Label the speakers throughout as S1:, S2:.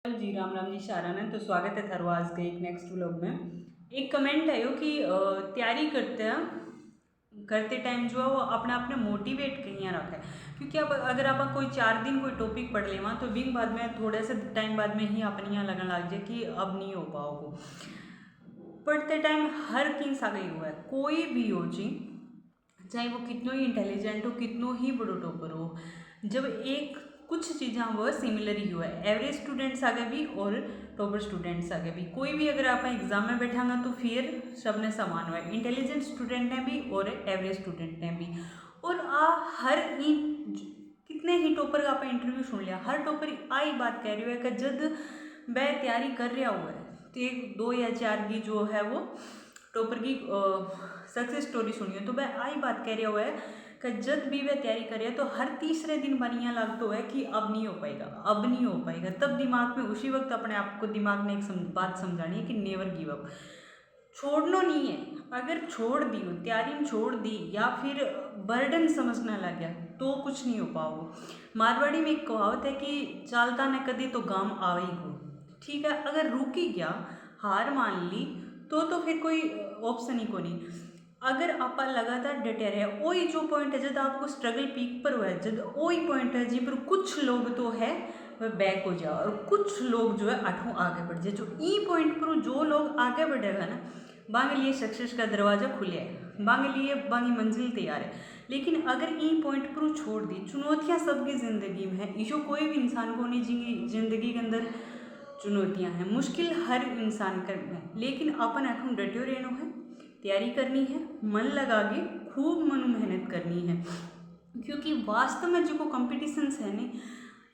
S1: जी राम राम जी शारानंद। तो स्वागत है थारो आज के एक नेक्स्ट व्लॉग में। एक कमेंट आयो कि तैयारी करते टाइम जो है वो अपने आप ने मोटिवेट कहीं रखा है, क्योंकि अब अगर आप कोई 4 दिन कोई टॉपिक पढ़ लेवा तो बिन बाद में थोड़े से टाइम बाद में ही अपनी यहाँ लगने लग जाए कि अब नहीं हो पाओगे। पढ़ते टाइम हर किस आ गई हुआ है, कोई भी हो जी, चाहे वो कितनों ही इंटेलिजेंट हो, कितनों ही बड़ो टॉपर हो, जब एक कुछ चीज़ा वह सिमिलर ही हुआ है। एवरेज स्टूडेंट्स आगे भी और टॉपर स्टूडेंट्स आगे भी, कोई भी अगर आप एग्जाम में बैठांगा तो फिर सबने समान हुआ है, इंटेलिजेंट स्टूडेंट ने भी और एवरेज स्टूडेंट ने भी। और हर कितने ही टॉपर का आप इंटरव्यू सुन लिया, हर टॉपर आई बात कह रही है कि जब वह तैयारी कर रहा हुआ है तो 1 2 या 4 की जो है वो टॉपर की सक्सेस स्टोरी सुनिए तो वह आई बात कह रहा हुआ है कि जब भी वह तैयारी कर रहा है तो हर तीसरे दिन बनिया लगता है कि अब नहीं हो पाएगा, अब नहीं हो पाएगा। तब दिमाग में उसी वक्त अपने आप को दिमाग ने एक बात समझानी है कि नेवर गिव अप, छोड़ना नहीं है। अगर छोड़ दी हो, तैयारी में छोड़ दी या फिर बर्डन समझने लग गया तो कुछ नहीं हो पाओगे। मारवाड़ी में एक कहावत है कि चालता न कदी तो गाम आवे ही को। ठीक है, अगर रुक ही गया, हार मान ली तो फिर कोई ऑप्शन ही को नहीं। अगर आप लगातार डटे रहे, वही जो पॉइंट है जब आपको स्ट्रगल पीक पर हुआ है, जब वही पॉइंट है जी पर कुछ लोग तो है वह बैक हो जाओ और कुछ लोग जो है आठों आगे बढ़ जाए। जो ई पॉइंट पर जो लोग आगे बढ़ेगा ना, बांगे लिए सक्सेस का दरवाज़ा खुले है, बांगे लिए बांगी मंजिल तैयार है। लेकिन अगर ई पॉइंट पर छोड़ दी, चुनौतियाँ सबकी ज़िंदगी में है, इसो कोई भी इंसान को नहीं जी जिंदगी के अंदर चुनौतियाँ हैं, मुश्किल हर इंसान कर है, लेकिन अपन अठूँ डटे रहना है, तैयारी करनी है, मन लगा के खूब मनु मेहनत करनी है। क्योंकि वास्तव में जो कंपटीशंस है ने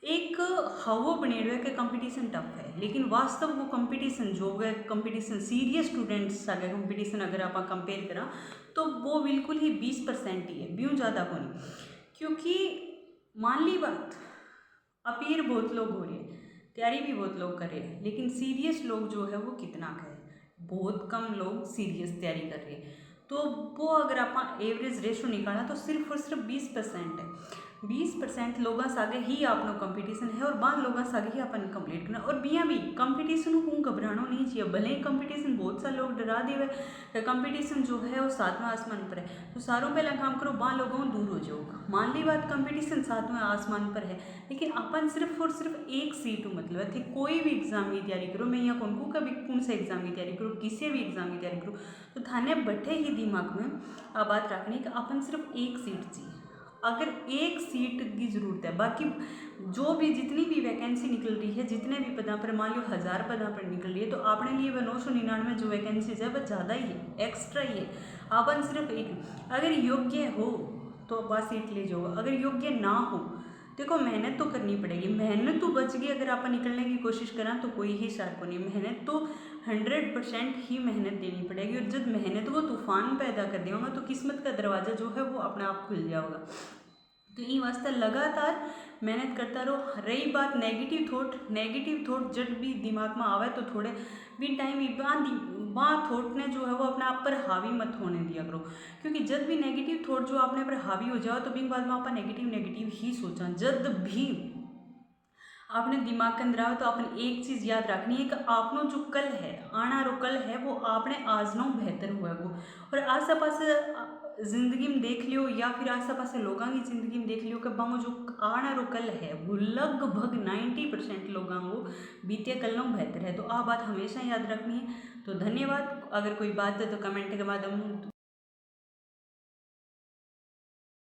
S1: एक हवो बने हुए कि कंपटीशन टफ है, लेकिन वास्तव वो कंपटीशन जो है कंपटीशन सीरियस स्टूडेंट्स आगे कंपटीशन अगर आप कंपेयर करा तो वो बिल्कुल ही 20% ही है, ब्यों ज़्यादा को नहीं। क्योंकि मान ली बात, अपीयर बहुत लोग हो रहे हैं, तैयारी भी बहुत लोग कर रहे हैं, लेकिन सीरियस लोग जो है वो कितना का है, बहुत कम लोग सीरियस तैयारी कर रहे हैं। तो वो अगर आप एवरेज रेशो निकाला तो सिर्फ और सिर्फ 20% है। 20% लोगों से आगे ही आपनो कंपटीशन है और 12 लोगों से आगे ही अपन कंप्लीट करना। और बिया भी कंपटीशन को घबराना नहीं चाहिए, भले ही कंपटीशन बहुत सारे लोग डरा दिए कि कंपटीशन जो है वो 7वें आसमान पर है, तो सारों पहला काम करो 12 लोगों को दूर हो जाओ। मान ली बात कंपटीशन 7वें आसमान पर है, लेकिन अपन सिर्फ और सिर्फ एक सीट मतलब है, कोई भी एग्जाम की तैयारी करो, मैं यहाँ कौन को कभी कौन सा एग्जाम की तैयारी करो, किसी भी एग्जाम की तैयारी करो, तो थाने बैठे ही दिमाग में बात रखनी कि अपन सिर्फ एक सीट चाहिए। अगर एक सीट की ज़रूरत है, बाकी जो भी जितनी भी वैकेंसी निकल रही है, जितने भी पदों पर, मान लो 1000 पदों पर निकल रही है, तो आपने लिए वह 999 जो वैकेंसीज है वह ज़्यादा ही है, एक्स्ट्रा ही है। अपन सिर्फ एक, अगर योग्य हो तो बस सीट ले जाओ, अगर योग्य ना हो देखो मेहनत तो करनी पड़ेगी, मेहनत तो बच गई। अगर आप निकलने की कोशिश करें तो कोई ही शार्प नहीं, मेहनत तो 100% ही मेहनत देनी पड़ेगी। और जब मेहनत को तूफान पैदा कर देगा तो किस्मत का दरवाज़ा जो है वो अपने आप खुल जाएगा। तो ये वास्ते लगातार मेहनत करता रहो। रही बात नेगेटिव थॉट जब भी दिमाग में आवे तो थोड़े भी टाइम वहाँ थॉट ने जो है वो अपने आप पर हावी मत होने दिया करो, क्योंकि जब भी नेगेटिव थॉट जो अपने पर हावी हो जाओ तो भी बाद में आप नेगेटिव ही सोचा। जब भी आपने दिमाग के अंदर आओ तो आपने एक चीज़ याद रखनी है कि आपनो जो कल है, आना रो कल है, वो आपने आज नो बेहतर हुआ वो। और आस पास जिंदगी में देख लियो या फिर आस पास लोगों की जिंदगी में देख लियो कि बांगो जो आना रो कल है वो लगभग 90% लोगों को बीते कल नो बेहतर है। तो आ बात हमेशा याद रखनी है। तो धन्यवाद। अगर कोई बात है तो कमेंट के माध्यम